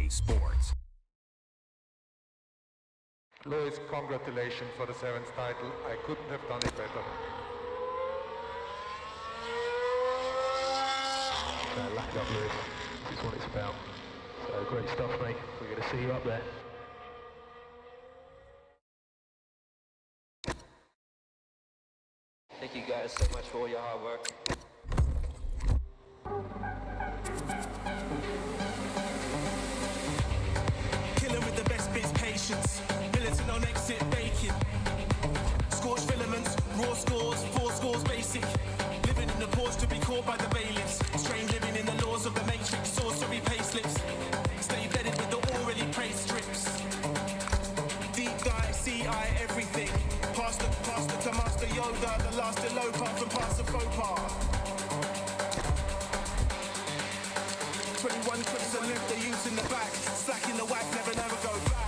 Sports. Louis, congratulations for the 7th title. I couldn't have done it better. Lucky up, Louis. That's what it's about. So great stuff, mate. We're going to see you up there. Thank you guys so much for all your hard work. Killing with the best bits, patience. Militant on exit, baking. Scorched filaments, raw scores, 4 scores basic. Living in the porch to be caught by the bailiffs. Strange living in the laws of the matrix, sorcery payslips. Stay bedded with the already praised strips. Deep dive, CI, everything. Pastor to Master Yoda, the last eloper from Pastor Faux pas. 21 clips and left the youth in the back. Slacking the whack, never go back.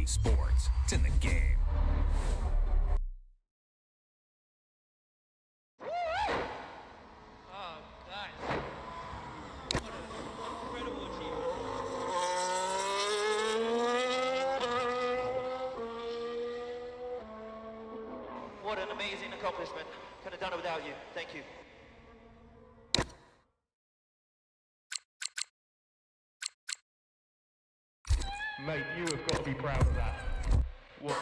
Cali sports. It's in the game. Oh, guys. What an incredible achievement. What an amazing accomplishment. Couldn't have done it without you. Thank you. Mate, you have got to be proud of that. What?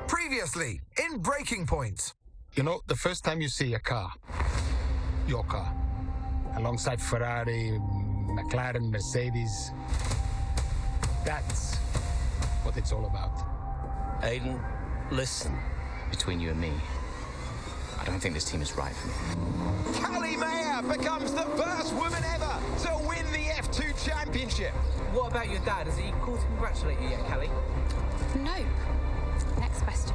Previously, in Breaking Point. You know, the first time you see a car, your car, alongside Ferrari, McLaren, Mercedes, that's what it's all about. Aiden, listen. Between you and me, I don't think this team is right for me. Callie Mayer becomes the first woman ever to win the F2 championship. What about your dad? Has he called to congratulate you yet, Callie? No. Next question.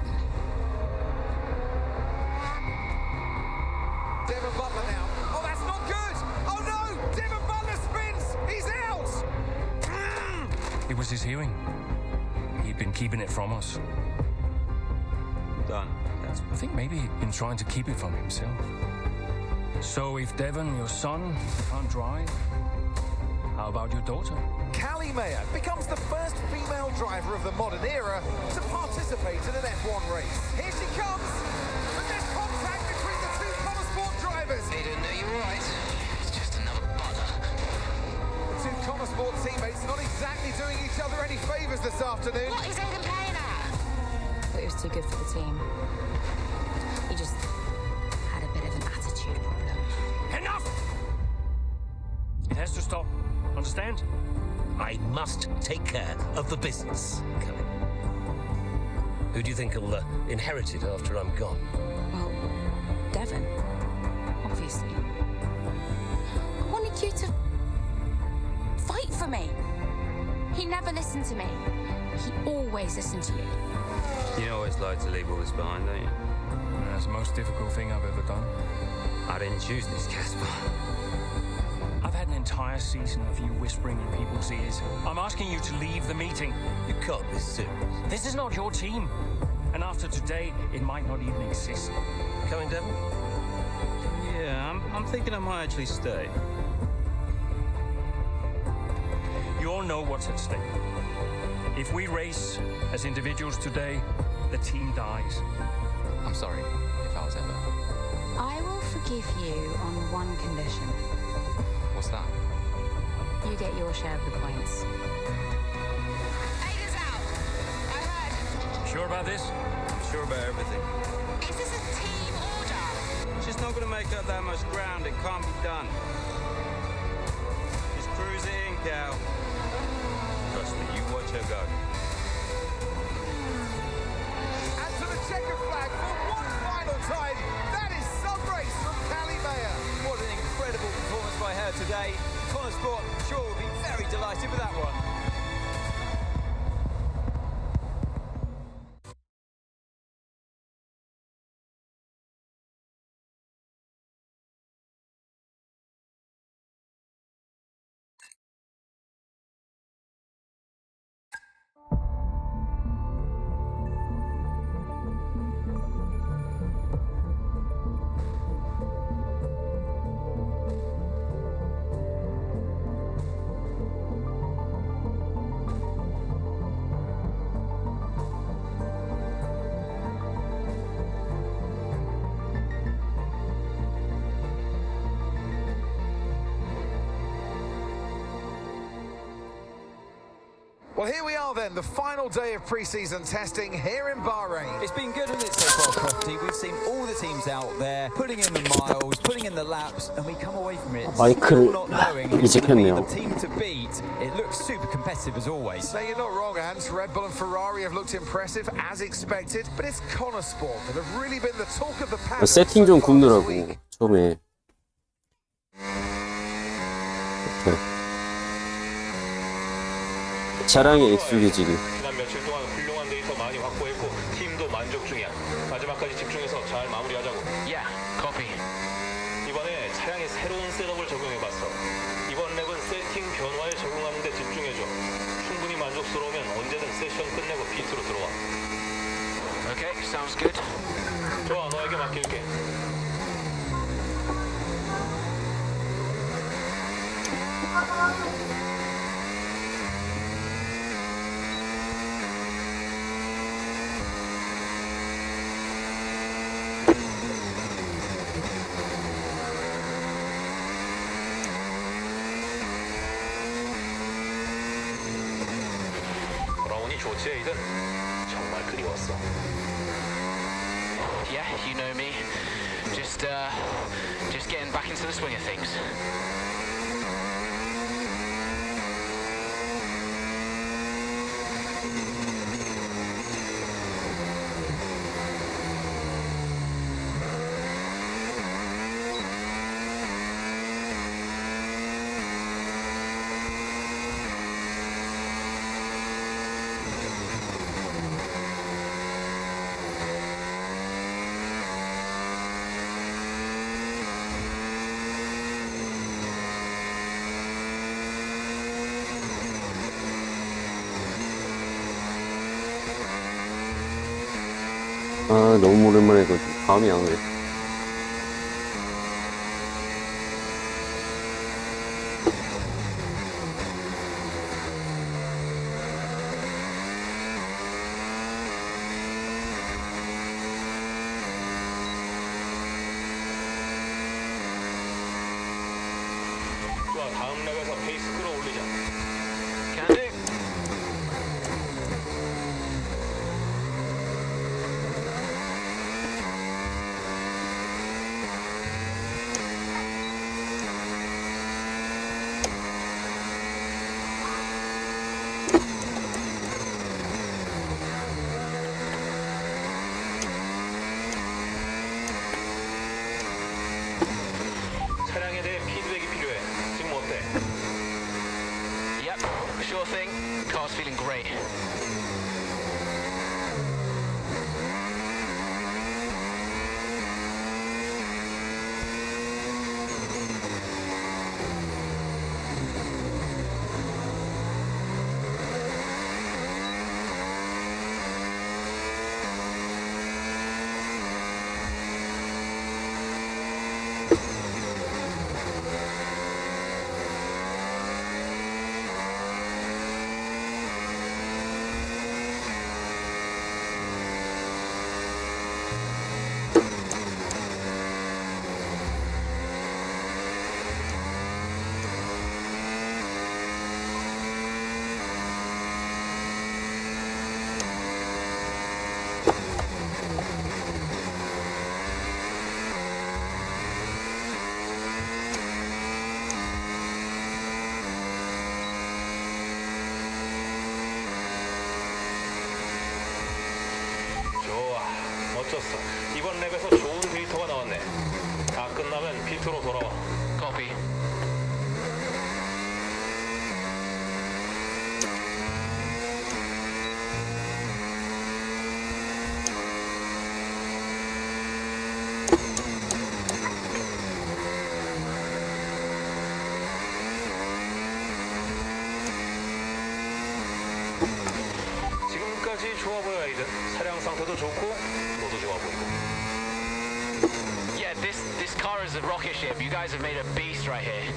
Devon Butler now. Oh, that's not good. Oh, no. Devon Butler spins. He's out. It was his hearing. He'd been keeping it from us. Done. I think maybe he'd been trying to keep it from himself. So if Devon, your son, can't drive, how about your daughter? Callie Mayer becomes the first female driver of the modern era to participate in an F1 race. Here she comes. And there's contact between the two Common Sport drivers. Aiden, are you all right? It's just another bugger. The two Common Sport teammates not exactly doing each other any favours this afternoon. What is Aiden playing at? But it was too good for the team. He just had a bit of an attitude problem. Enough! It has to stop. Understand? I must take care of the business, Kelly. Who do you think will inherit it after I'm gone? Well, Devon, obviously. I wanted you to fight for me. He never listened to me. He always listened to you. You always like to leave all this behind, don't you? That's the most difficult thing I've ever done. I didn't choose this, Casper. I've had an entire season of you whispering in people's ears. I'm asking you to leave the meeting. You can't be serious. This is not your team. And after today, it might not even exist. Coming, Devon? Yeah, I'm thinking I might actually stay. You all know what's at stake. If we race as individuals today, the team dies. I'm sorry if I was ever. I will forgive you on one condition. What's that? You get your share of the points. Aiden's out. I heard. Sure about this? I'm sure about everything. Is this a team order? It's just not going to make up that much ground. It can't be done. Just cruise it in, Cal. Trust me, you watch her go. And to the checker flag for one final time. That is some race from Callie Mayer. What an incredible performance by her. Well, here we are then, the final day of pre-season testing here in Bahrain. It's been good, hasn't it, so far, Crofty? We've seen all the teams out there putting in the miles, putting in the laps, and we come away from it still not knowing who's going to be the team to beat. It looks super competitive as always. Now, you're not wrong, Hans. Red Bull and Ferrari have looked impressive as expected, but it's Connor Sport that have really been the talk of the paddock. 세팅 좀 굽느라고 처음에. 차량의 익숙해지기. 지난 며칠 동안 훌륭한 데이터 많이 확보했고 팀도 만족 중이야. 마지막까지 집중해서 잘 마무리하자고. Yeah, copy. 이번에 차량에 새로운 셋업을 적용해봤어. 이번 랩은 세팅 변화에 적응하는 데 집중해줘. 충분히 만족스러우면 언제든 세션 끝내고 피트로 들어와. Okay, sounds good. 좋아, 너에게 맡길게. 브라운이 좋지, 에이든? 정말 그리웠어. Yeah, you know me. Just getting back into the swing of things. 아, 너무 오랜만에 해가지고 감이 안 오네. 좋아, 다음 랩에서 페이스 끌어올리자. Can do. 차량에 대해 피드백이 필요해. 지금 어때? Yep, sure thing. Car's feeling great. 멋졌어. 이번 랩에서 좋은 데이터가 나왔네. 다 끝나면 피트로 돌아와. Copy. 지금까지 좋아 보여, 에이든. 차량 상태도 좋고 너도 좋아 보이고. Yeah, this car is a rocket ship. You guys have made a beast right here.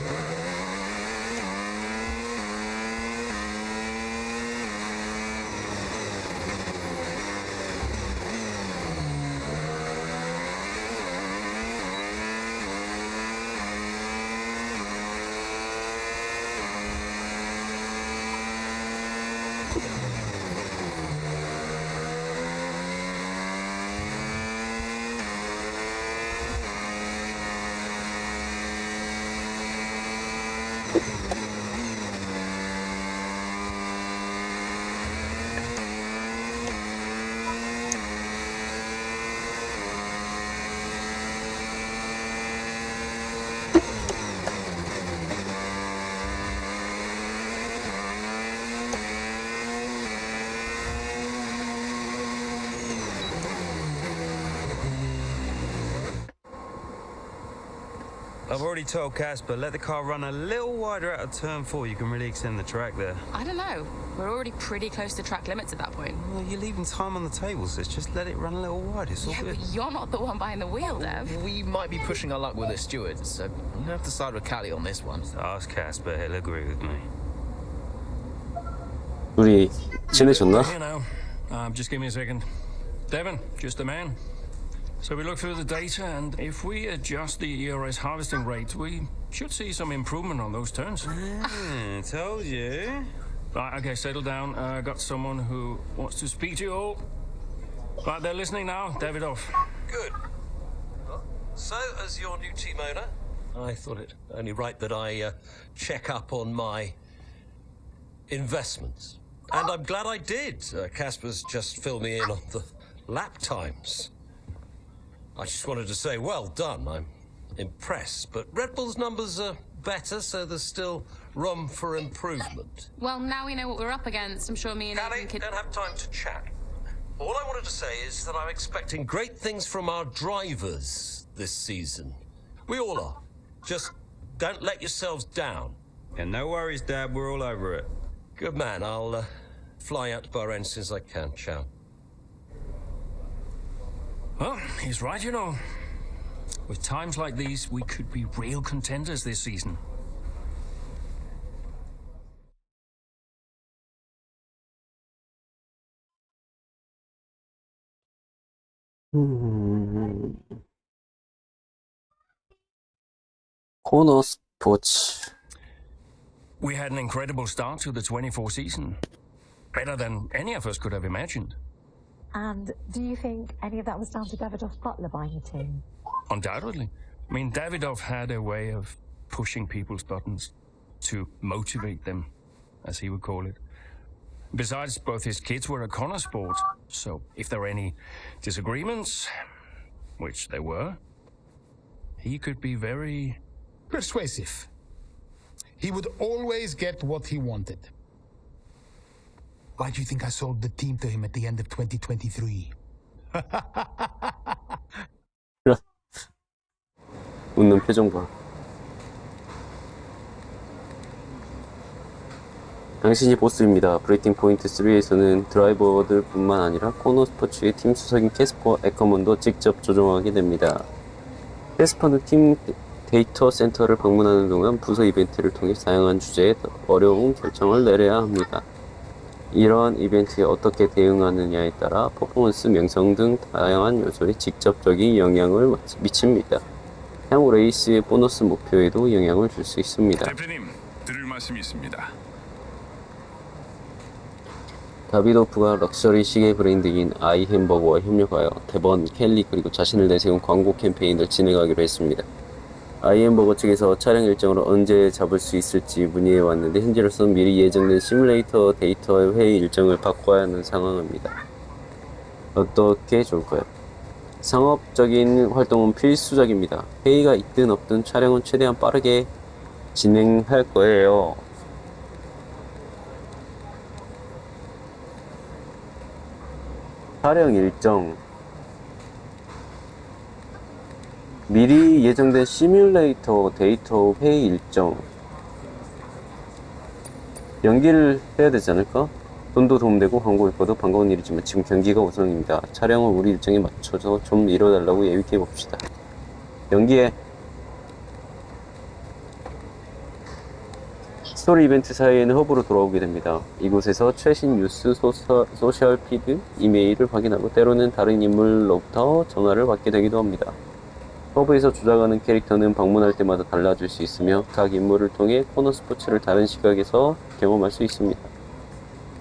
I've already told Casper, let the car run a little wider out of turn 4. You can really extend the track there. I don't know. We're already pretty close to track limits at that point. Well, you're leaving time on the table, sis. Just let it run a little wider. It's all good. But you're not the one behind the wheel, Dev. We might be pushing our luck with the stewards, so I'm gonna have to side with Callie on this one. Ask Casper, he'll agree with me. 우리 친해졌나? You know, just give me a second. Devon, just a man. So we look through the data, and if we adjust the ERS harvesting rate, we should see some improvement on those turns. Told you. Right, okay, settle down. Got someone who wants to speak to you all. Right, they're listening now. Davidoff. Good. So, as your new team owner, I thought it only right that I check up on my investments. And I'm glad I did. Casper's just filled me in on the lap times. I just wanted to say, well done. I'm impressed. But Red Bull's numbers are better, so there's still room for improvement. Well, now we know what we're up against. I'm sure me and Callie, don't have time to chat. All I wanted to say is that I'm expecting great things from our drivers this season. We all are. Just don't let yourselves down. And no worries, Dad. We're all over it. Good man. I'll fly out to Bahrain as soon as I can. Ciao. Well, he's right, you know. With times like these, we could be real contenders this season. 코너 스포츠. We had an incredible start to the 24 season. Better than any of us could have imagined. And do you think any of that was down to Davidoff Butler buying the team? Undoubtedly. I mean, Davidoff had a way of pushing people's buttons to motivate them, as he would call it. Besides, both his kids were at Connor Sport, so if there were any disagreements, which there were, he could be very persuasive. He would always get what he wanted. Why do you think I sold the team to him at the end of 2023? 웃는 표정 봐. 당신이 보스입니다. 브레이팅 포인트 3에서는 드라이버들 뿐만 아니라 코너 스포츠의 팀 수석인 캐스퍼 에커먼도 직접 조종하게 됩니다. 캐스퍼는 팀 데이터 센터를 방문하는 동안 부서 이벤트를 통해 다양한 주제에 어려운 결정을 내려야 합니다. 이러한 이벤트에 어떻게 대응하느냐에 따라 퍼포먼스, 명성 등 다양한 요소에 직접적인 영향을 미칩니다. 향후 레이스의 보너스 목표에도 영향을 줄 수 있습니다. 대표님, 드릴 말씀이 있습니다. 다비도프가 럭셔리 시계 브랜드인 아이 햄버거와 협력하여 데번, 켈리 그리고 자신을 내세운 광고 캠페인을 진행하기로 했습니다. 아이 햄버거 측에서 촬영 일정을 언제 잡을 수 있을지 문의해 왔는데 현재로서는 미리 예정된 시뮬레이터 데이터 회의 일정을 바꿔야 하는 상황입니다. 어떻게 좋을까요? 상업적인 활동은 필수적입니다. 회의가 있든 없든 촬영은 최대한 빠르게 진행할 거예요. 촬영 일정, 미리 예정된 시뮬레이터 데이터 회의 일정 연기를 해야 되지 않을까? 돈도 도움되고 광고 효과도 반가운 일이지만 지금 경기가 우선입니다. 촬영을 우리 일정에 맞춰서 좀 미뤄달라고 예비해 봅시다. 연기해. 스토리 이벤트 사이에는 허브로 돌아오게 됩니다. 이곳에서 최신 뉴스, 소셜 피드, 이메일을 확인하고 때로는 다른 인물로부터 전화를 받게 되기도 합니다. 허브에서 조작하는 캐릭터는 방문할 때마다 달라질 수 있으며 각 인물을 통해 코너 스포츠를 다른 시각에서 경험할 수 있습니다.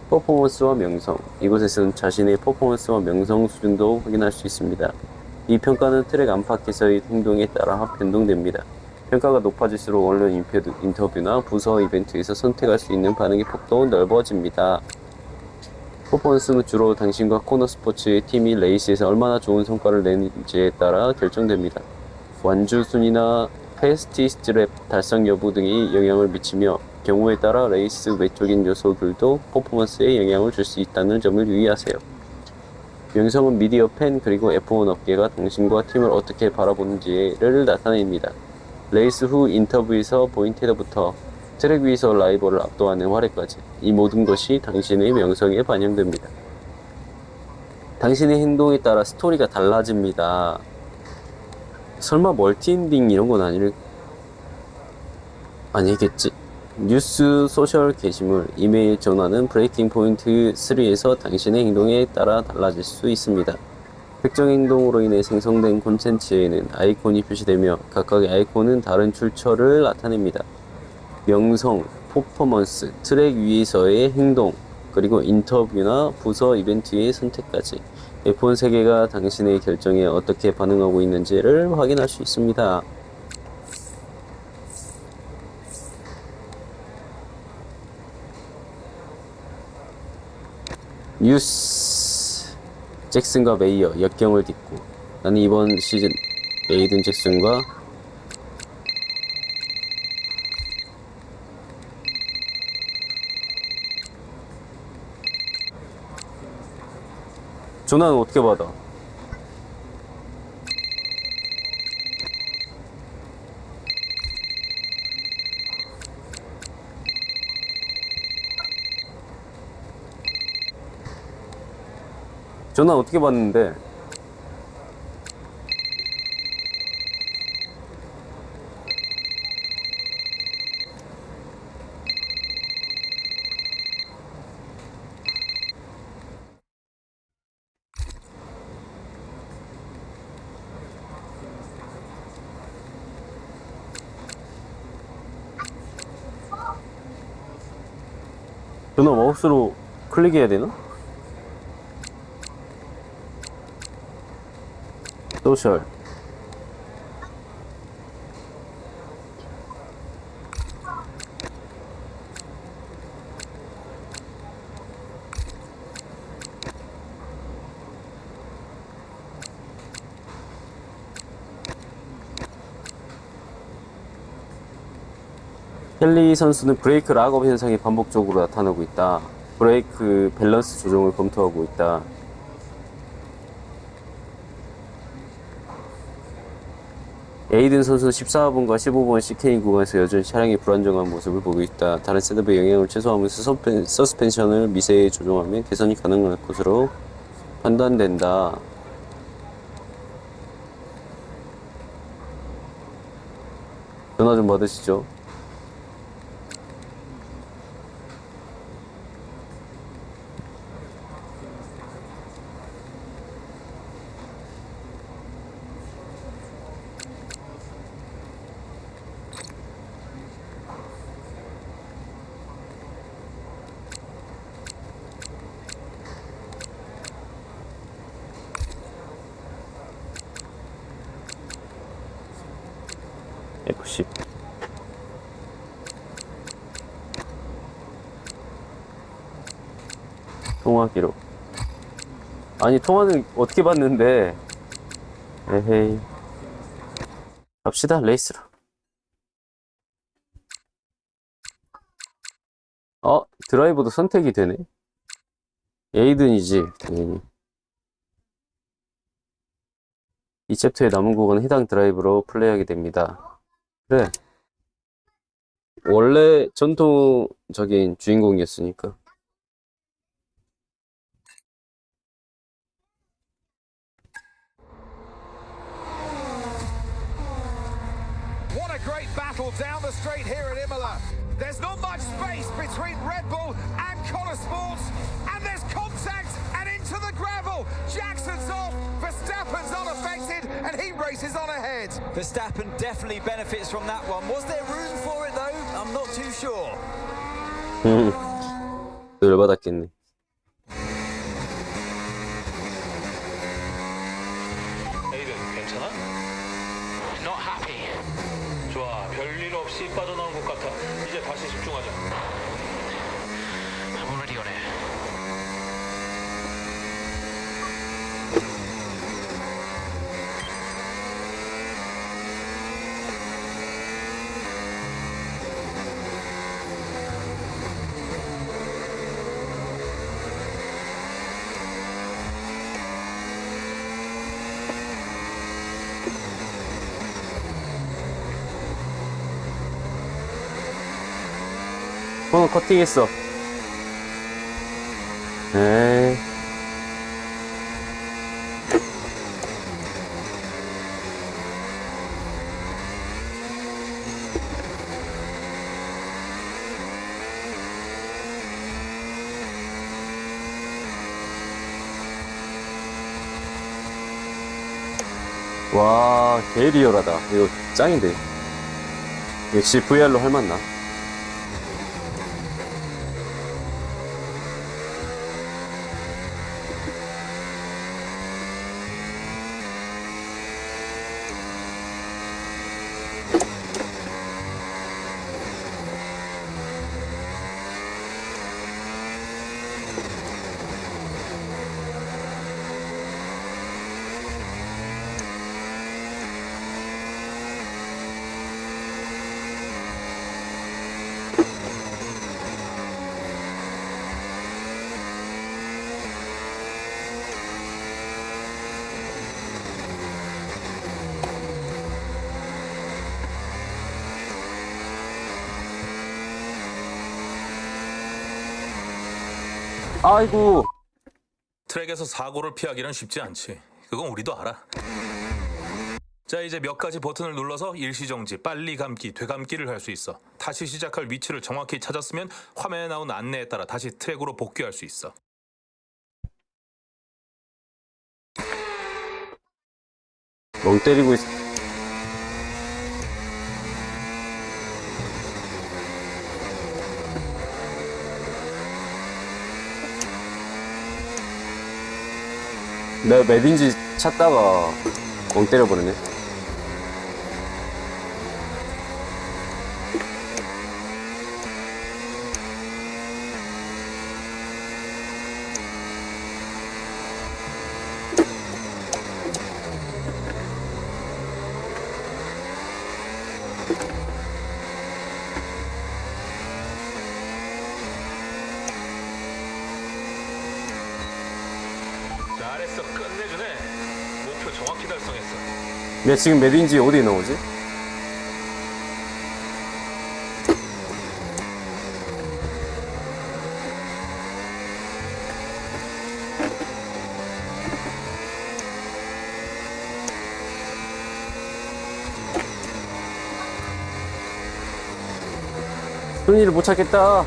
퍼포먼스와 명성, 이곳에서는 자신의 퍼포먼스와 명성 수준도 확인할 수 있습니다. 이 평가는 트랙 안팎에서의 행동에 따라 변동됩니다. 평가가 높아질수록 언론 인터뷰나 부서 이벤트에서 선택할 수 있는 반응의 폭도 넓어집니다. 퍼포먼스는 주로 당신과 코너 스포츠의 팀이 레이스에서 얼마나 좋은 성과를 내는지에 따라 결정됩니다. 완주 순위나 패스티스트 랩 달성 여부 등이 영향을 미치며 경우에 따라 레이스 외적인 요소들도 퍼포먼스에 영향을 줄 수 있다는 점을 유의하세요. 명성은 미디어 팬 그리고 F1 업계가 당신과 팀을 어떻게 바라보는지를 나타냅니다. 레이스 후 인터뷰에서 보인 태도부터 트랙 위에서 라이벌을 압도하는 활약까지 이 모든 것이 당신의 명성에 반영됩니다. 당신의 행동에 따라 스토리가 달라집니다. 설마 멀티엔딩 이런 건 아니겠지? 뉴스, 소셜 게시물, 이메일 전화는 브레이킹 포인트 3에서 당신의 행동에 따라 달라질 수 있습니다. 특정 행동으로 인해 생성된 콘텐츠에는 아이콘이 표시되며 각각의 아이콘은 다른 출처를 나타냅니다. 명성, 퍼포먼스, 트랙 위에서의 행동, 그리고 인터뷰나 부서 이벤트의 선택까지 F1 세계가 당신의 결정에 어떻게 반응하고 있는지를 확인할 수 있습니다. 뉴스 잭슨과 메이어 역경을 딛고 나는 이번 시즌 에이든 잭슨과 전화는 어떻게 받아? 전화 어떻게 받는데? 전화 마우스로 클릭해야 되나? 소셜 켈리 선수는 브레이크 락업 현상이 반복적으로 나타나고 있다. 브레이크 밸런스 조정을 검토하고 있다. 에이든 선수는 14번과 15번 CK 구간에서 여전히 차량이 불안정한 모습을 보이고 있다. 다른 셋업의 영향을 최소화하면서 서스펜션을 미세히 조정하면 개선이 가능할 것으로 판단된다. 전화 좀 받으시죠. F10 통화 기록. 아니 통화는 어떻게 받는데? 에헤이. 갑시다 레이스로. 드라이버도 선택이 되네. 에이든이지 당연히. 이 챕터의 남은 구간은 해당 드라이브로 플레이하게 됩니다. 그래. 원래 전통적인 주인공이었으니까. What a great battle down the straight here at Imola. There's not much space between Red Bull and Connor Sports, and there's contact and into the gravel. Jackson's off, Verstappen's unaffected, and he races on ahead. Verstappen definitely benefits from that one. Was there room for it though? I'm not too sure. 열받았겠네. 에이든 괜찮아? Not happy. 좋아, 별일 없이 빠져나온 것 같아. 이제 다시 집중하자. I'm already on it. 코너 커팅했어. 에이. 와, 개 리얼하다. 이거 짱인데. 역시 VR로 할 맛나. 아이고. 트랙에서 사고를 피하기는 쉽지 않지. 그건 우리도 알아. 자, 이제 몇 가지 버튼을 눌러서 일시정지, 빨리 감기, 되감기를 할 수 있어. 다시 시작할 위치를 정확히 찾았으면 화면에 나온 안내에 따라 다시 트랙으로 복귀할 수 있어. 멍 때리고 있어. 내가 맵인지 찾다가 멍 때려버리네. 잘했어, 끝내주네. 목표 정확히 달성했어. 내가 지금 맵인지 어디에 나오지? 순위를 못 찾겠다.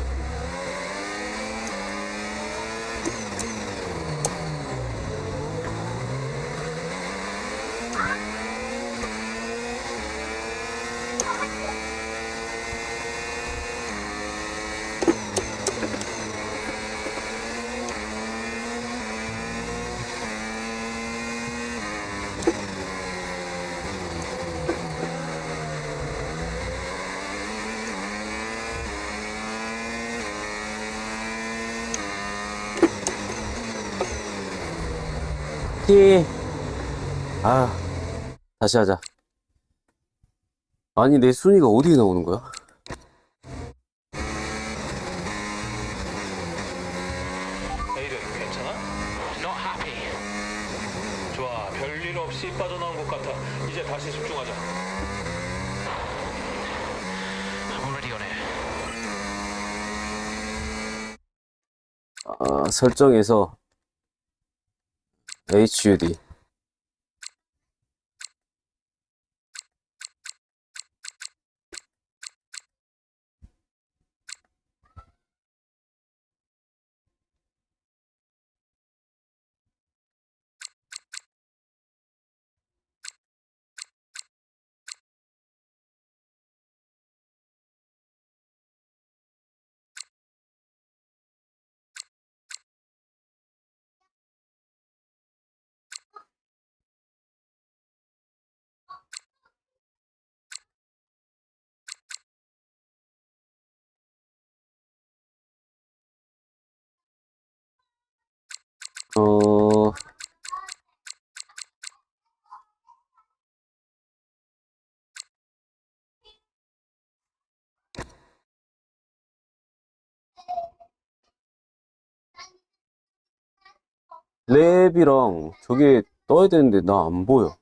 아, 다시 하자. 아니, 내 순위가 어디에 나오는 거야? 에이든, 괜찮아? Not happy. 좋아, 별일 없이 빠져나온 것 같아. 이제 다시 집중하자. I'm already on it. 아, 설정에서 HUD. 랩이랑 저게 떠야 되는데 나 안 보여.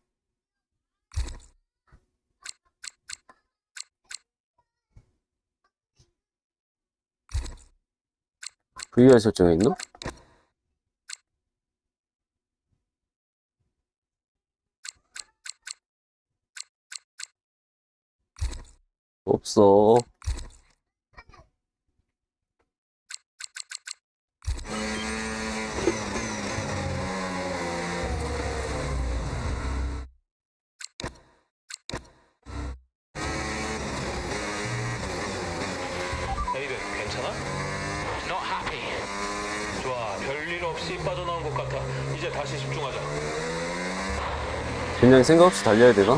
VR 설정에 있나? 없어. 에이든, 괜찮아? Not happy. 좋아, 별일 없이 빠져나온 것 같아. 이제 다시 집중하자. 그냥 생각 없이 달려야 되나?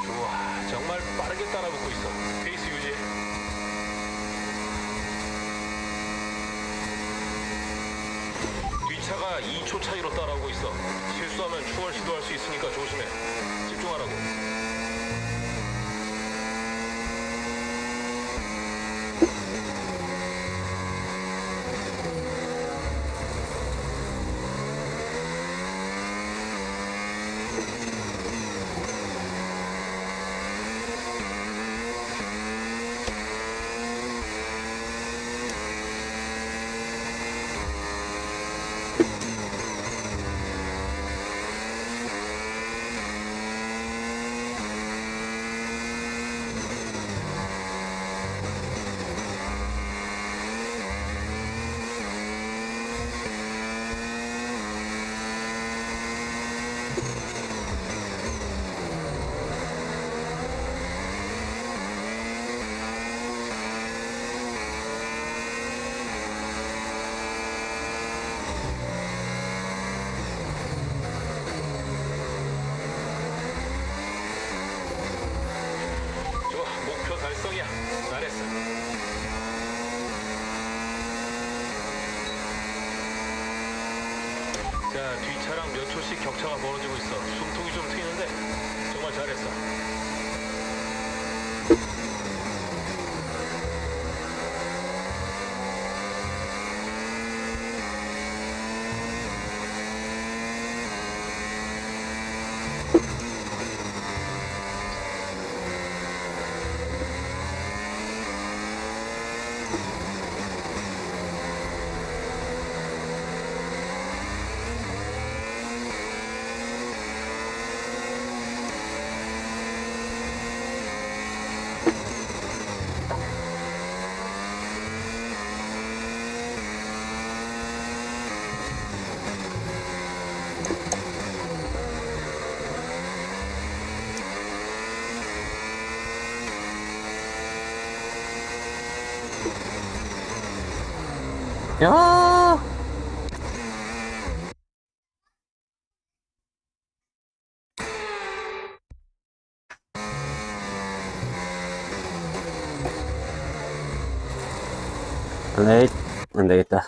좋아, 정말 빠르게 따라붙고 있어. 페이스 유지해. 뒷차가 2초 차이로 따라오고 있어. 실수하면 추월 시도할 수 있으니까 조심해. 집중하라고. 달성이야. 잘했어. 자, 뒷차랑 몇 초씩 격차가 벌어지고 있어. 숨통이 좀 트이는데 정말 잘했어. 야! 안 되겠다.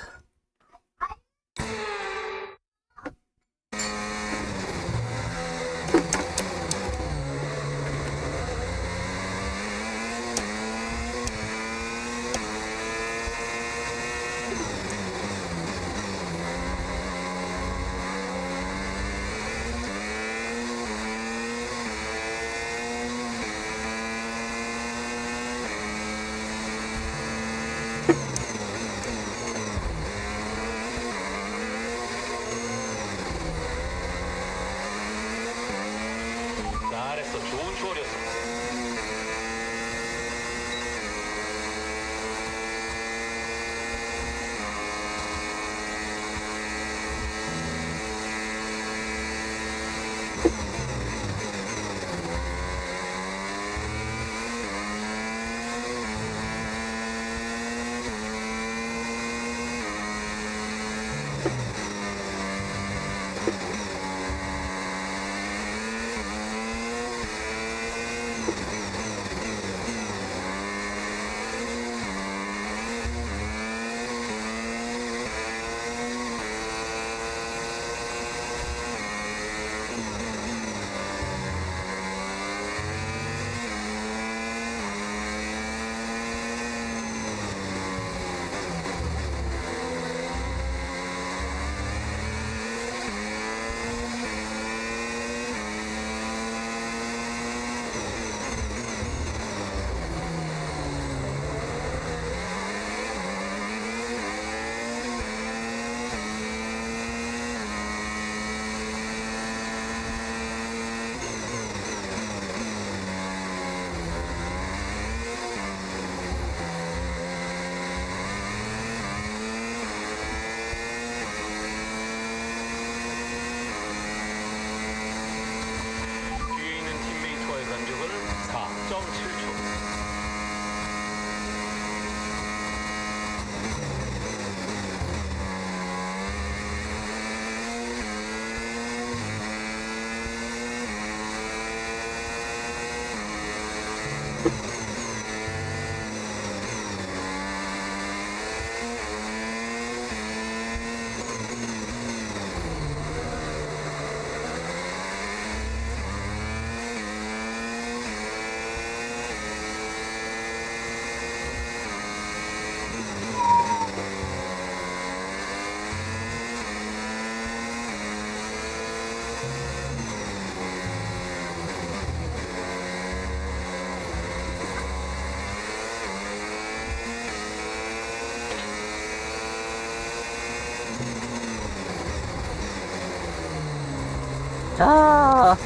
아,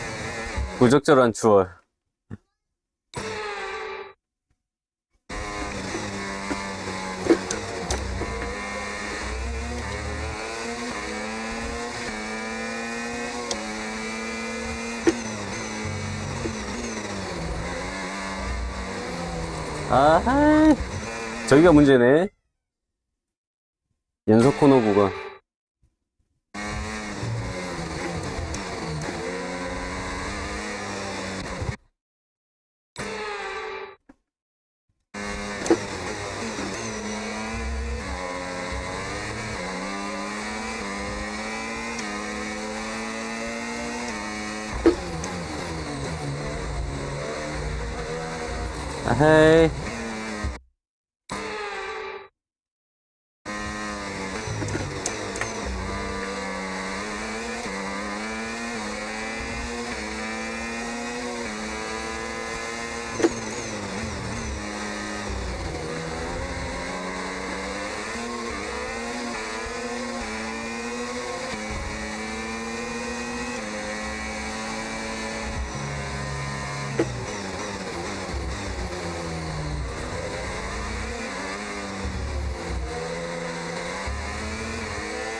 부적절한 추월. 아하, 저기가 문제네. 연속 코너 구간. 아헤이.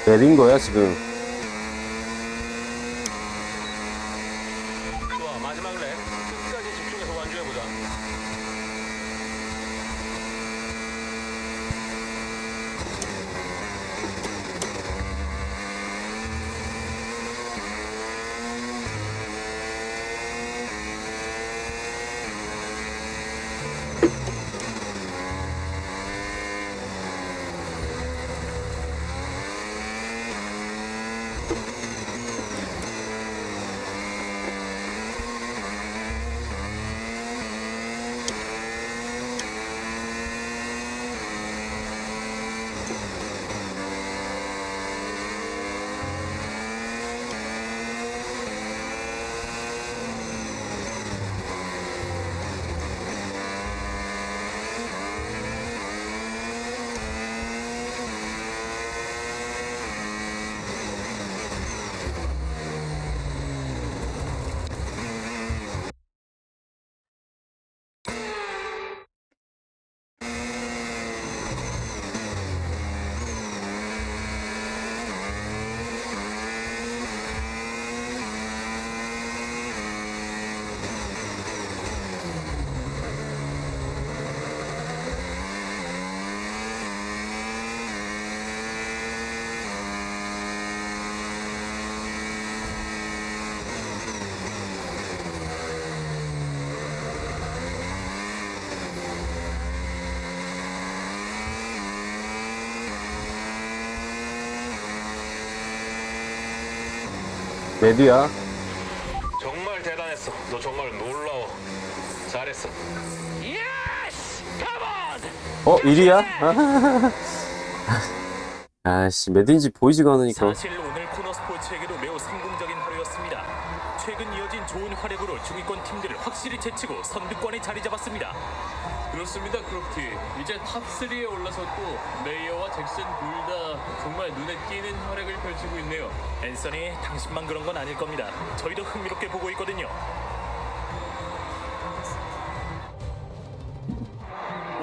내린 거야 지금. 좋아, 마지막 랩 끝까지 집중해서 완주해보자. 내 뒤야. 정말 대단했어. 너 정말 놀라워. 잘했어. 일이야? 아씨, 몇인지 보이지가 않으니까. 사실 오늘 코너 스포츠에게도 매우 성공적인 하루였습니다. 최근 이어진 좋은 활약으로 중위권 팀들을 확실히 제치고 선두권에 자리 잡았습니다. 그렇습니다, 크로키. 이제 탑3에 올라섰고 메이어와 잭슨 둘 다 정말 눈에 띄는 활약을 펼치고 있네요. 앤서니, 당신만 그런 건 아닐 겁니다. 저희도 흥미롭게 보고 있거든요.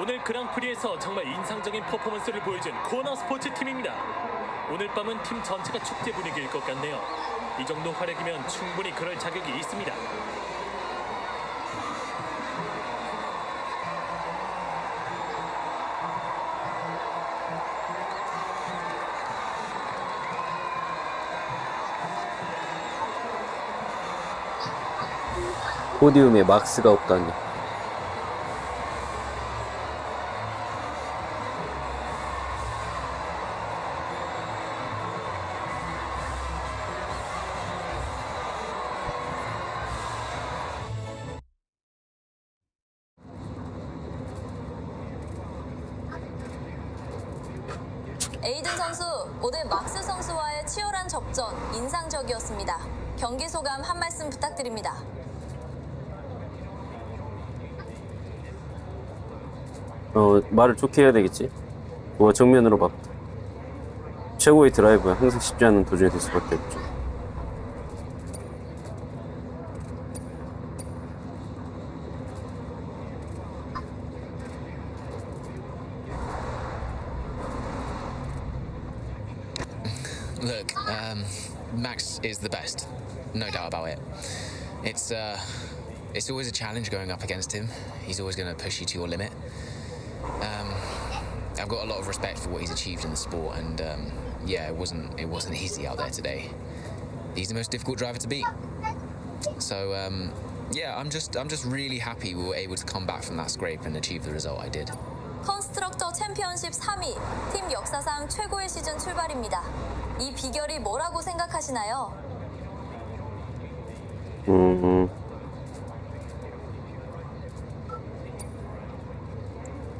오늘 그랑프리에서 정말 인상적인 퍼포먼스를 보여준 코너 스포츠 팀입니다. 오늘 밤은 팀 전체가 축제 분위기일 것 같네요. 이 정도 활약이면 충분히 그럴 자격이 있습니다. 포디움에 막스가 없다니. 에이든 선수, 오늘 막스 선수와의 치열한 접전 인상적이었습니다. 경기 소감 한 말씀 부탁드립니다. 말을 좋게 해야 되겠지. 정면으로 막 최고의 드라이브야. 항상 쉽지 않은 도전이 될 수밖에 없죠. Look, Max is the best, no doubt about it. It's always a challenge going up against him. He's always going to push you to your limit. I've got a lot of respect for what he's achieved in the sport, and yeah, it wasn't easy out there today. He's the most difficult driver to beat. So yeah, I'm just really happy we were able to come back from that scrape and achieve the result I did. 컨스트럭터 챔피언십 3위, 팀 역사상 최고의 시즌 출발입니다. 이 비결이 뭐라고 생각하시나요?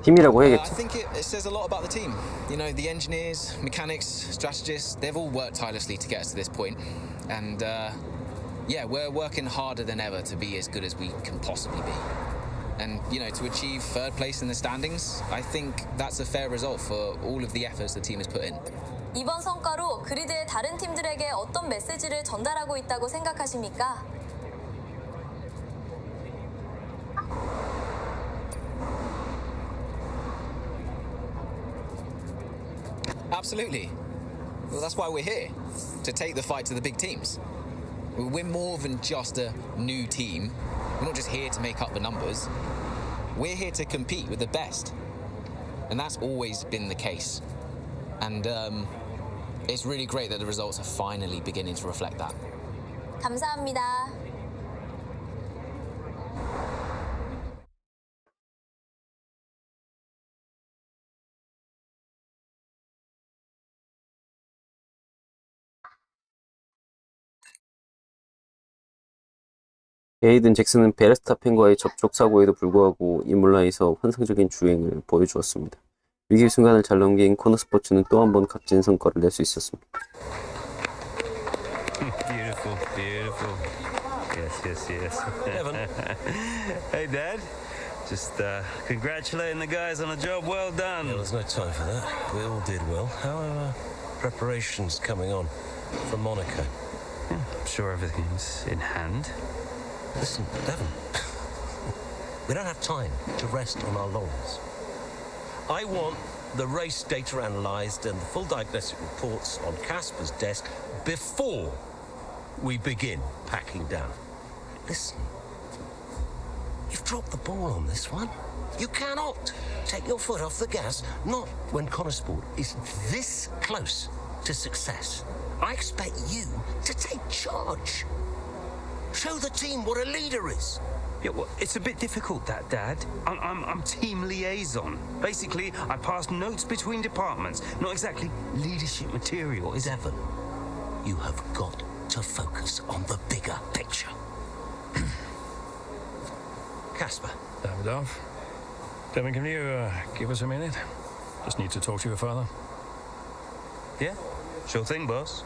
팀이라고 해야겠죠. I think it says a lot about the team. You know, the engineers, mechanics, strategists, they've all worked tirelessly to get us to this point. And yeah, we're working harder than ever to be as good as we can possibly be. And, you know, to achieve third place in the standings, I think that's a fair result for all of the efforts the team has put in. 이번 성과로 그리드의 다른 팀들에게 어떤 메시지를 전달하고 있다고 생각하십니까? Absolutely. Well, that's why we're here, to take the fight to the big teams. We're more than just a new team. We're not just here to make up the numbers. We're here to compete with the best. And that's always been the case. And it's really great that the results are finally beginning to reflect that. 감사합니다. 에이든 잭슨은 베르스타펜과의 접촉 사고에도 불구하고 이몰라에서 환상적인 주행을 보여주었습니다. 위기 순간을 잘 넘긴 코너스포츠는 또 한 번 값진 성과를 낼 수 있었습니다. Beautiful, beautiful. Yes. Evan. Hey, Dad. Just congratulating the guys on a job well done. Yeah, there's no time for that. We all did well. How are preparations coming on for Monaco? Yeah, I'm sure everything's in hand. Listen, Devon, we don't have time to rest on our laurels. I want the race data analysed and the full diagnostic reports on Casper's desk before we begin packing down. Listen, you've dropped the ball on this one. You cannot take your foot off the gas, not when Connorsport is this close to success. I expect you to take charge. Show the team what a leader is. Yeah, well, it's a bit difficult, that, Dad. I'm team liaison. Basically, I pass notes between departments. Not exactly leadership material, is it? Devon, you have got to focus on the bigger picture. Casper. Davidoff. Devon, can you give us a minute? Just need to talk to your father. Yeah, sure thing, boss.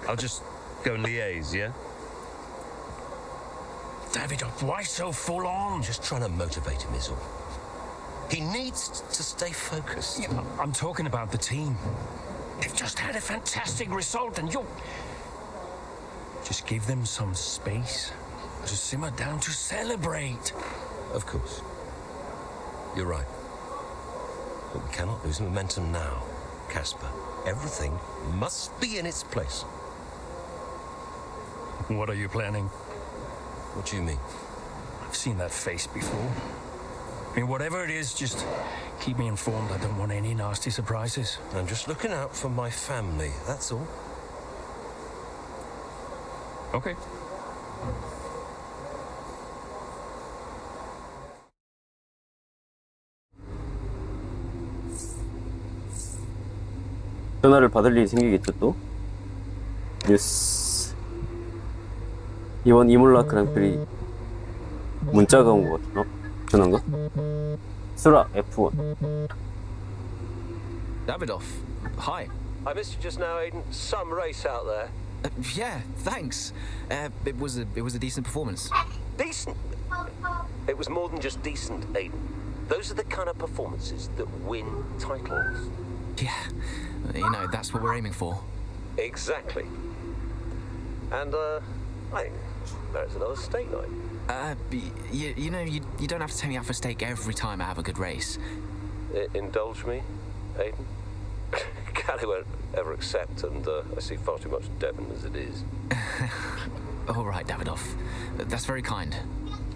I'll just go and liaise, yeah? Davidoff, why so full on? Just trying to motivate him is all. He needs to stay focused. Yeah, I'm talking about the team. They've just had a fantastic result and you're... Just give them some space to simmer down, to celebrate. Of course. You're right. But we cannot lose momentum now, Casper. Everything must be in its place. What are you planning? What do you mean? I've seen that face before. I mean, whatever it is, just keep me informed. I don't want any nasty surprises. I'm just looking out for my family, that's all. Okay. 전화를 받을 일이 생기겠죠, 또? 뉴스. 이번 이몰라 그랑프리 문자가 온 것 같아. 전화인가? 수라 F1. Davidoff, hi. I missed you just now, Aiden. Some race out there. Yeah, thanks. It was a decent performance. Decent? It was more than just decent, Aiden. Those are the kind of performances that win titles. Yeah, you know, that's what we're aiming for. Exactly. And, I think there's another steak night. You know, you don't have to take me out for steak every time I have a good race. Indulge me, Aiden? Callie won't ever accept, and I see far too much Devon as it is. All right, Davidoff. That's very kind.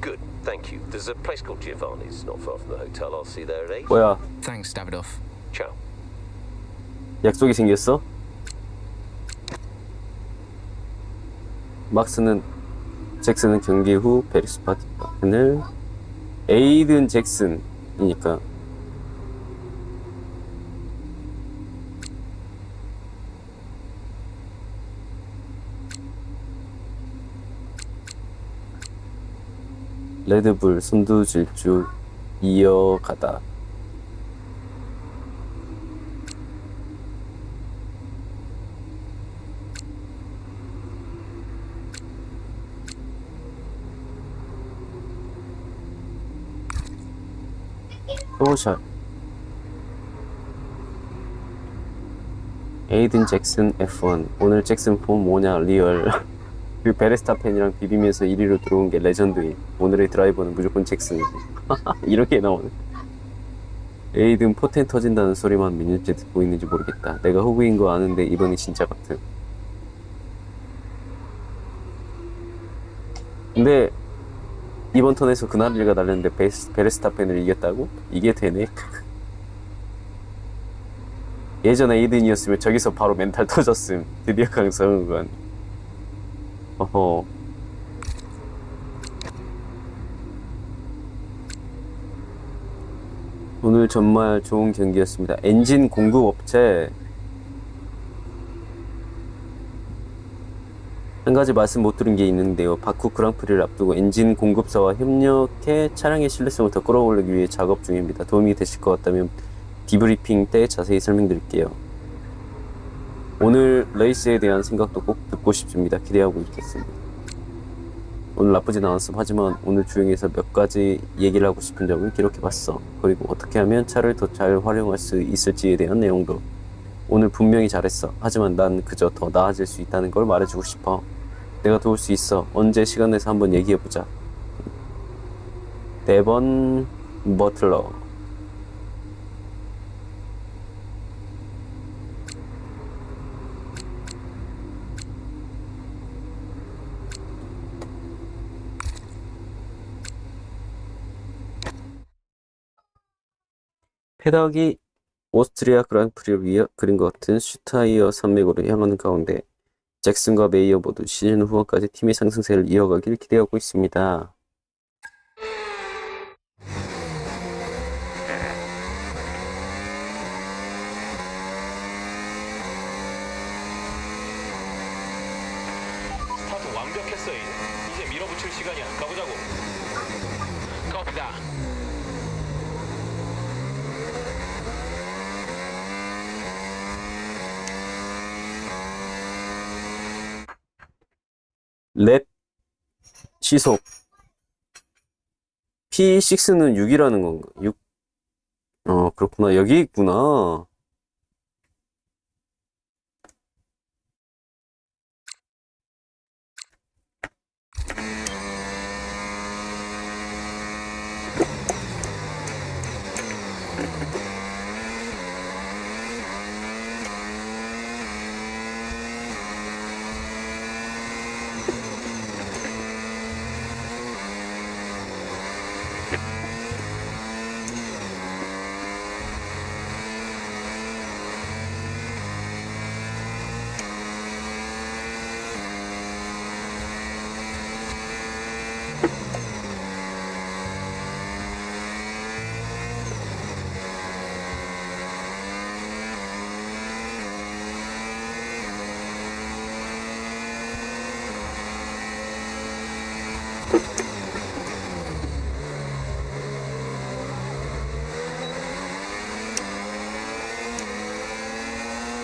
Good, thank you. There's a place called Giovanni's not far from the hotel. I'll see you there at 8. 뭐야? Thanks, Davidoff. Ciao. 약속이 생겼어? 잭슨은 경기 후 베리스타펜을 에이든 잭슨이니까 레드불 선두질주 이어가다. 소샷. 에이든 잭슨 F1. 오늘 잭슨 폼 뭐냐 리얼. 그 베레스타펜이랑 비비면서 1위로 들어온 게 레전드임. 오늘의 드라이버는 무조건 잭슨이지. 이렇게 나오네. 에이든 포텐 터진다는 소리만 몇 년째 듣고 있는지 모르겠다. 내가 호구인 거 아는데 이번이 진짜 같은. 근데 이번 턴에서 그나리가 날렸는데 베레스타펜을 이겼다고? 이게 되네. 예전에 에이든이었으면 저기서 바로 멘탈 터졌음. 드디어 강성한 건. 어허. 오늘 정말 좋은 경기였습니다. 엔진 공급 업체. 한 가지 말씀 못 드린 게 있는데요. 바쿠 그랑프리를 앞두고 엔진 공급사와 협력해 차량의 신뢰성을 더 끌어올리기 위해 작업 중입니다. 도움이 되실 것 같다면 디브리핑 때 자세히 설명드릴게요. 오늘 레이스에 대한 생각도 꼭 듣고 싶습니다. 기대하고 있겠습니다. 오늘 나쁘진 않았음. 하지만 오늘 주행에서 몇 가지 얘기를 하고 싶은 점을 기록해봤어. 그리고 어떻게 하면 차를 더 잘 활용할 수 있을지에 대한 내용도. 오늘 분명히 잘했어. 하지만 난 그저 더 나아질 수 있다는 걸 말해주고 싶어. 내가 도울 수 있어. 언제 시간 내서 한번 얘기해보자. 데번 버틀러. 페덕이 오스트리아 그랑프리를 그린 것 같은 슈타이어 산맥으로 향하는 가운데 잭슨과 메이어 모두 시즌 후반까지 팀의 상승세를 이어가길 기대하고 있습니다. 스타트 완벽했어. 이제 밀어붙일 시간이야. 가보자고. Copy that. 랩 시속 P6는 6이라는 건가? 6? 그렇구나. 여기 있구나.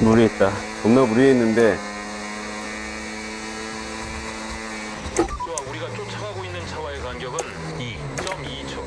무리했다. 겁나 무리했는데. 좋아, 우리가 쫓아가고 있는 차와의 간격은 2.2초.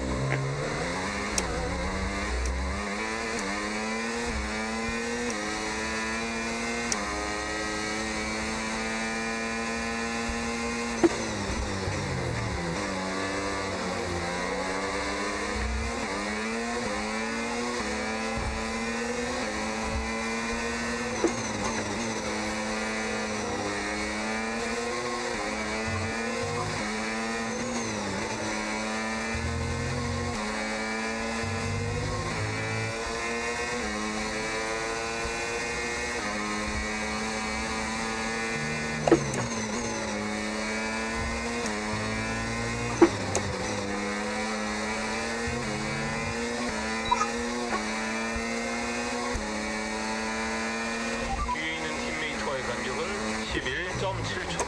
0.7초.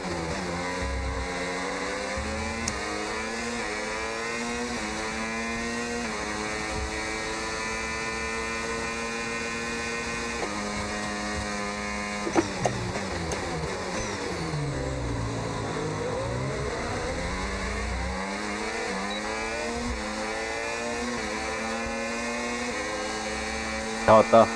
다 왔다.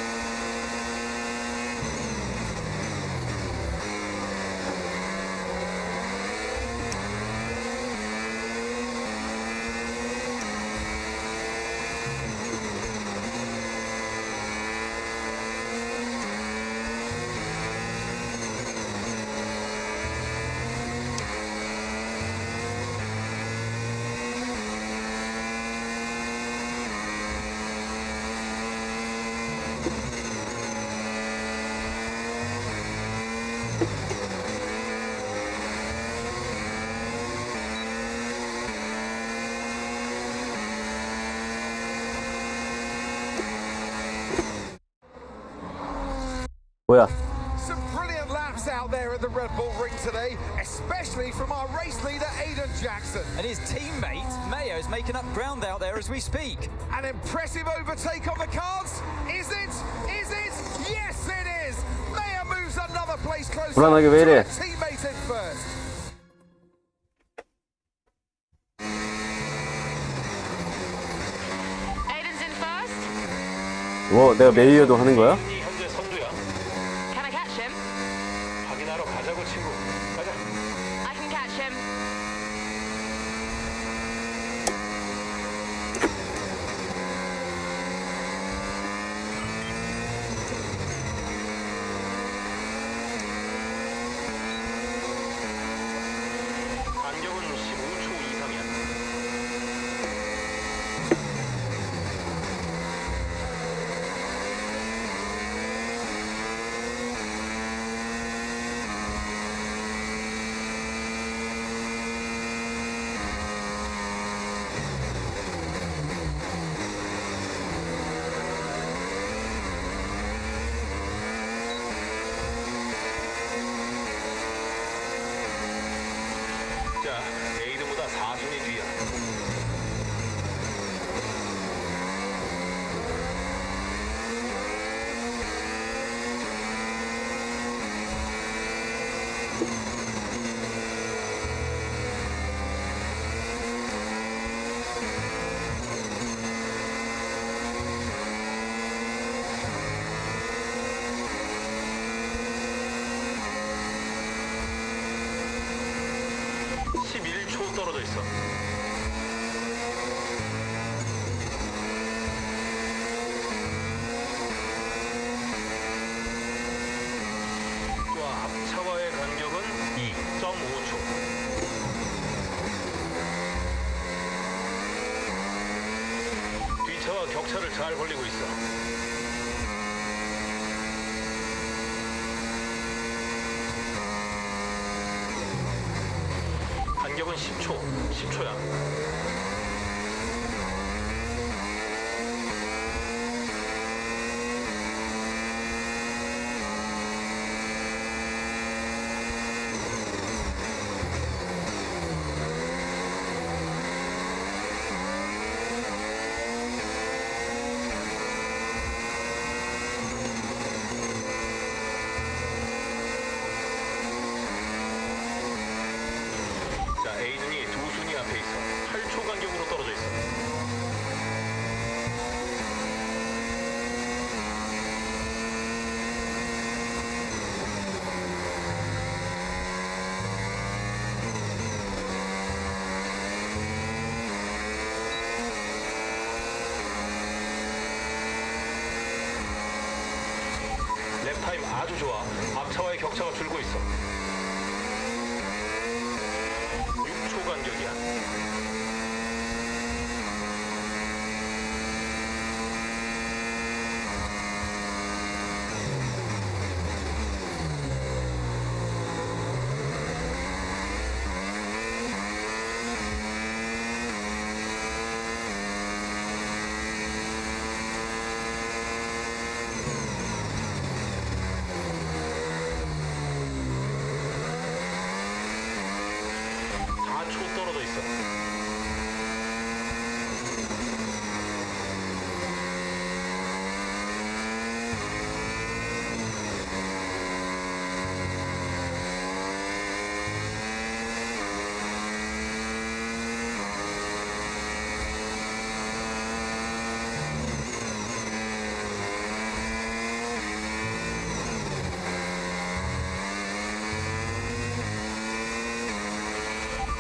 뭐야? Some brilliant laps out there at the Red Bull ring today, especially from our race leader, Aiden Jackson. And his teammate, Mayo, is making up ground out there as we speak. An impressive overtake on the cards. Is it? Is it? Yes, it is. Mayo moves another place closer 불안하게 왜 이래? to a teammate in first. Aiden's in first. 뭐 내가 메이어도 하는 거야? 현재 선두야. Can I catch him? 확인하러 가자고 친구. 가자. I can catch him. 간격은 15초 이상이야. 자, 에이드보다 4순위 뒤야. 떨어져 있어. 와, 앞차와의 간격은 2.5초. 뒤차와 격차를 잘 벌리고 있어. 간격은 10초야. 자, 에이든이 두 순위 앞에 있어. 8초 간격으로 떨어져 있어. 랩타임 아주 좋아. 앞차와의 격차가 줄고 있어. 6초 간격이야. 초 떨어져 있어.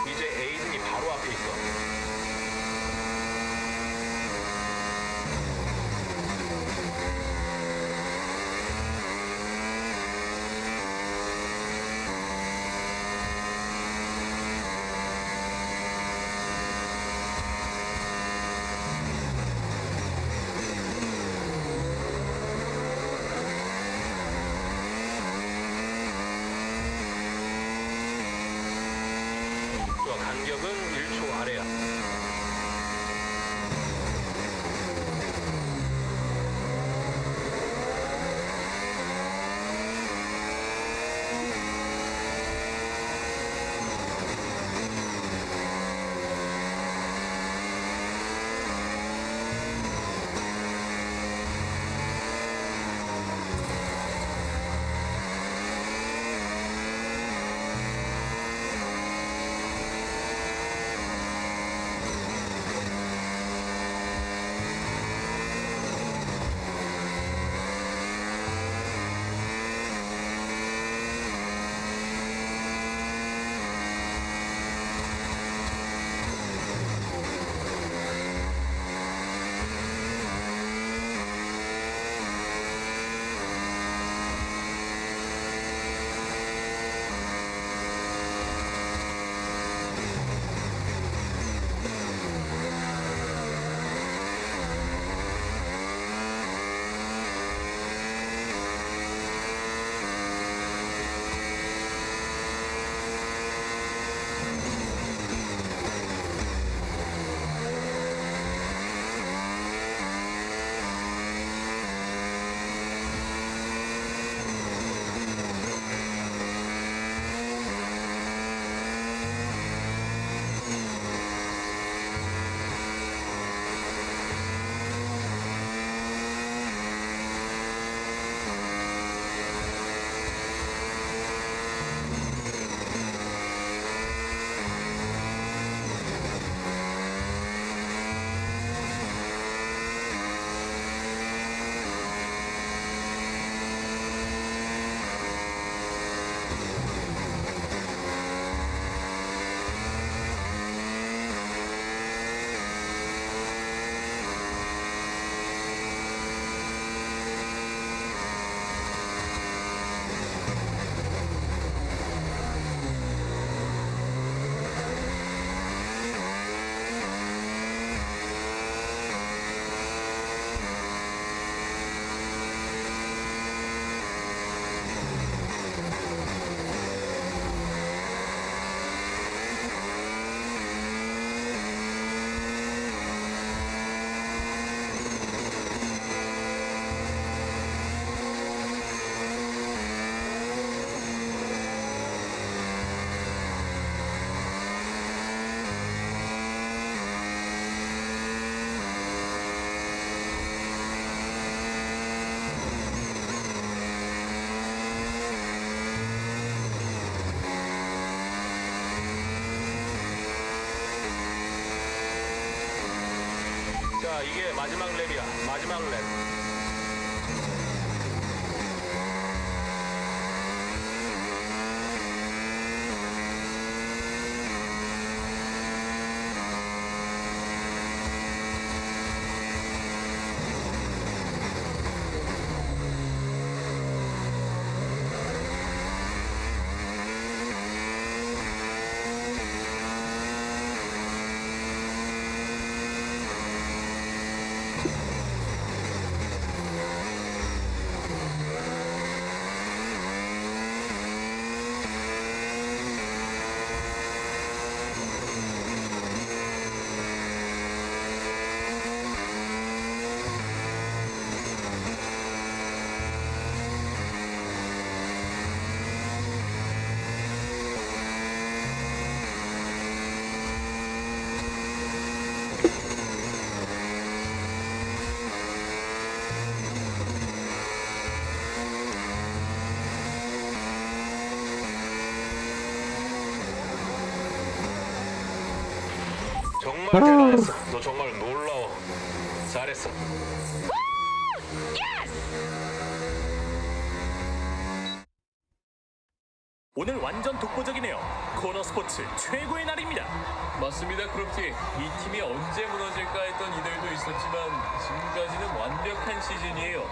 이제 에이든이 바로 앞에 있어. 좋아, 간격은 1초 아래야. 이게 마지막 랩이야. 마지막 랩. 대단했어. 너 정말 놀라워. 잘했어. 오늘 완전 독보적이네요. 코너 스포츠 최고의 날입니다. 맞습니다, 크롭티. 이 팀이 언제 무너질까 했던 이들도 있었지만 지금까지는 완벽한 시즌이에요.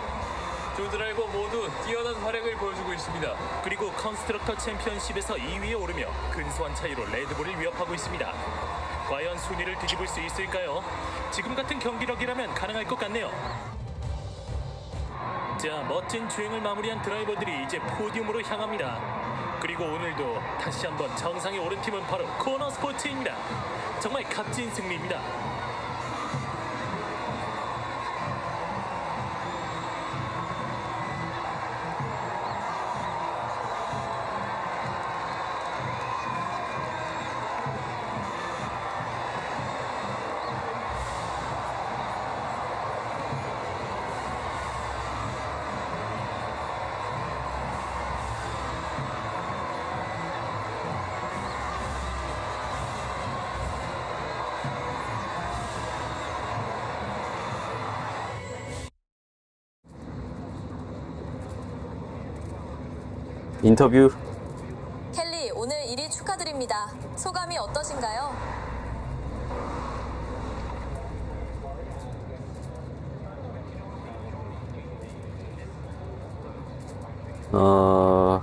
두 드라이버 모두 뛰어난 활약을 보여주고 있습니다. 그리고 컨스트럭터 챔피언십에서 2위에 오르며 근소한 차이로 레드불을 위협하고 있습니다. 과연 순위를 뒤집을 수 있을까요? 지금 같은 경기력이라면 가능할 것 같네요. 자, 멋진 주행을 마무리한 드라이버들이 이제 포디움으로 향합니다. 그리고 오늘도 다시 한번 정상에 오른 팀은 바로 코너 스포츠입니다. 정말 값진 승리입니다. 인터뷰. 켈리, 오늘 1위 축하드립니다. 소감이 어떠신가요? I'm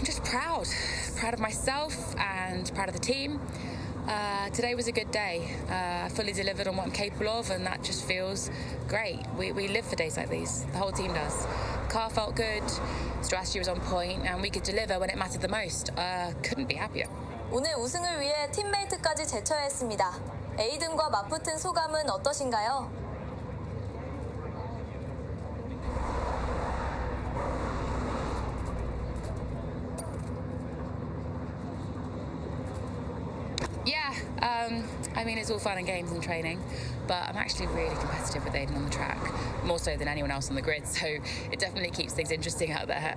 just proud of myself and proud of the team. Today was a good day. I fully delivered on what I'm capable of, and that just feels great. We live for days like these. The whole team does. Car felt good, strategy was on point, and we could deliver when it mattered the most. Couldn't be happier. 오늘 우승을 위해 팀메이트까지 제쳐야 했습니다. 에이든과 맞붙은 소감은 어떠신가요? I mean, it's all fun and games and training, but I'm actually really competitive with Aiden on the track, more so than anyone else on the grid, so it definitely keeps things interesting out there.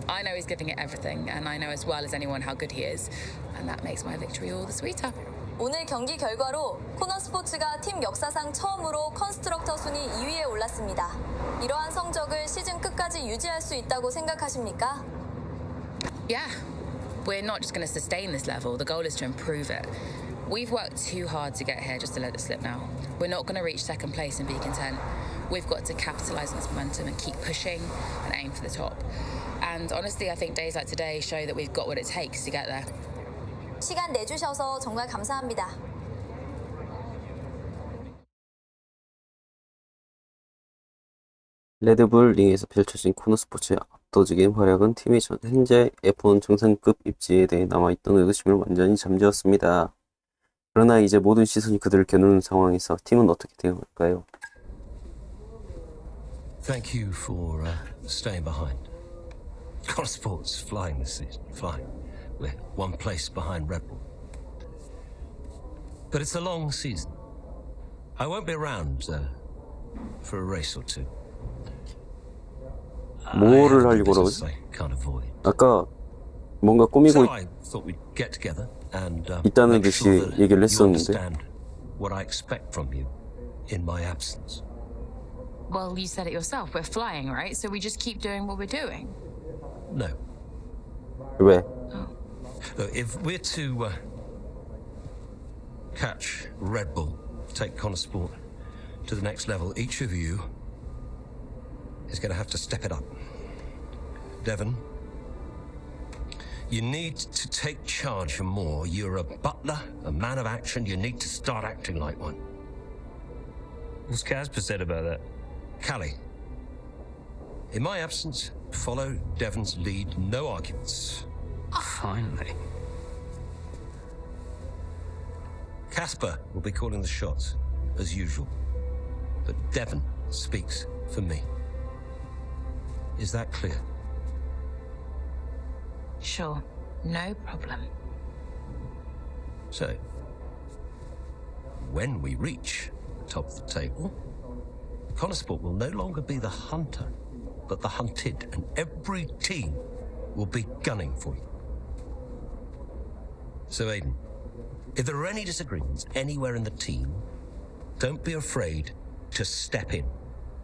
I know he's giving it everything, and I know as well as anyone how good he is, and that makes my victory all the sweeter. 오늘 경기 결과로 코너 스포츠가 팀 역사상 처음으로 컨스트럭터 순위 2위에 올랐습니다. 이러한 성적을 시즌 끝까지 유지할 수 있다고 생각하십니까? Yeah, we're not just going to sustain this level. The goal is to improve it. We've worked too hard to get here just to let it slip now. We're not going to reach second place and be content. We've got to capitalise on this momentum and keep pushing and aim for the top. And honestly, I think days like today show that we've got what it takes to get there. 시간 내주셔서 정말 감사합니다. 레드불 링에서 펼쳐진 코너스포츠의 압도적인 활약은 팀의 현재 F1 정상급 입지에 대해 남아있던 의구심을 완전히 잠재웠습니다. 그러나 이제 모든 시선이 그들을 겨누는 상황에서 팀은 어떻게 대응할까요? Thank you for staying behind. Sports flying this season, flying. We're one place behind Red Bull. But it's a long season. I won't be around for a race or two. 뭐를 하려고 그러지? 아까 뭔가 꾸미고 있다는 듯이 얘기를 했었는데. What I expect from you in my absence. Well, you said it yourself. We're flying, right? So we just keep doing what we're doing. No. 왜? Look, if we're to catch Red Bull, take Connor Sport to the next level, each of you is going to have to step it up. Devon, you need to take charge more. You're a butler, a man of action. You need to start acting like one. What's Casper said about that? Callie, in my absence, follow Devon's lead. No arguments. Finally. Casper will be calling the shots, as usual. But Devon speaks for me. Is that clear? Sure, no problem. So, when we reach the top of the table, Connorsport will no longer be the hunter, but the hunted, and every team will be gunning for you. So, Aiden, if there are any disagreements anywhere in the team, don't be afraid to step in.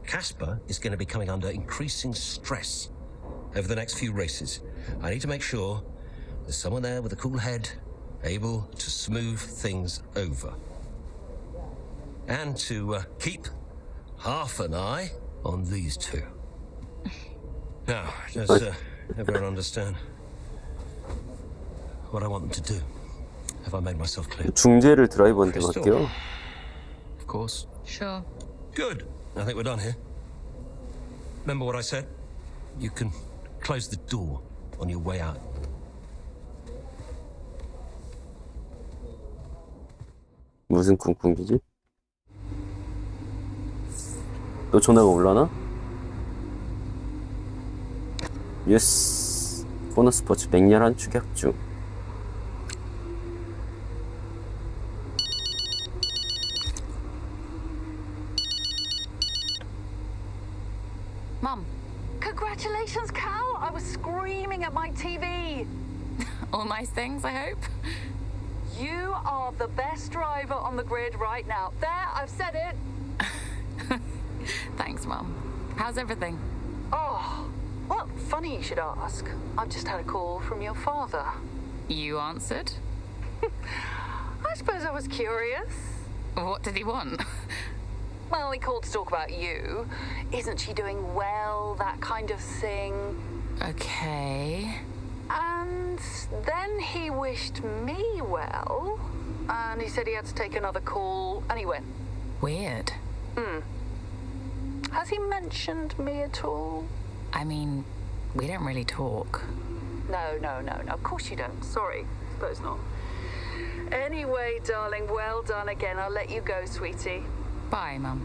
Casper is going to be coming under increasing stress over the next few races. I need to make sure there's someone there with a cool head, able to smooth things over. And to keep half an eye on these two. Now, does everyone understand what I want them to do? Have I made myself clear? 중재를 드라이버한테 맡겨. Of course. Sure. Good. I think we're done here. Remember what I said? You can close the door on your way out. 무슨 쿵쿵기지? 또 전화가 올라나? 예스. 코너 스포츠 맹렬한 추격 중. Mum. Congratulations, Cal! I was screaming at my TV. All nice things, I hope. You are the best driver on the grid right now. There, I've said it. Thanks, Mum. How's everything? Oh, well, funny you should ask. I've just had a call from your father. You answered? I suppose I was curious. What did he want? Well, he called to talk about you. Isn't she doing well? That kind of thing. Okay. And then he wished me well. And he said he had to take another call. And he went. Weird. Has he mentioned me at all? I mean, we don't really talk. No. Of course you don't. Sorry. Suppose not. Anyway, darling, well done again. I'll let you go, sweetie. Bye, Mum.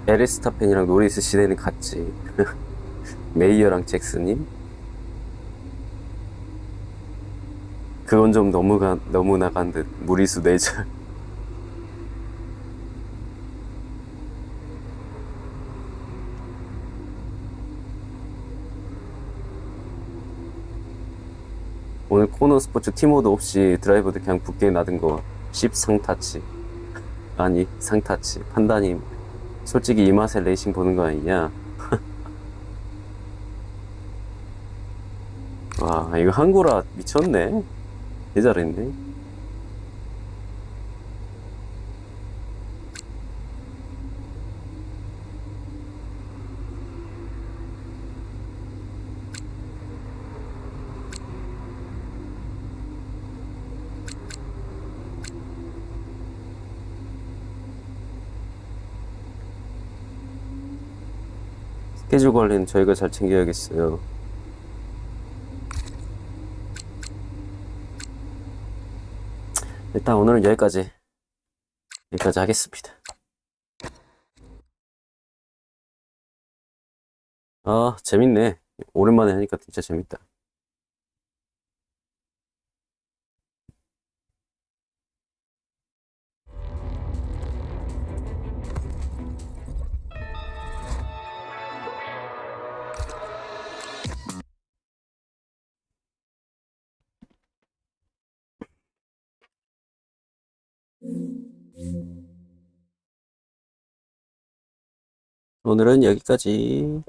에르스타펜이랑 노리스 시대는 같지. 메이어랑 잭스님? 그건 좀 너무 나간 듯. 무리수 4절. 오늘 코너 스포츠 티모드 없이 드라이버들 그냥 붙게 놔둔 거 10상타치. 아니 상타치. 판다님 솔직히 이 맛에 레이싱 보는 거 아니냐? 와 이거 한국어라 미쳤네. 개 잘했네. 스케줄 관리는 저희가 잘 챙겨야겠어요. 일단 오늘은 여기까지 하겠습니다. 아 재밌네. 오랜만에 하니까 진짜 재밌다. 오늘은 여기까지.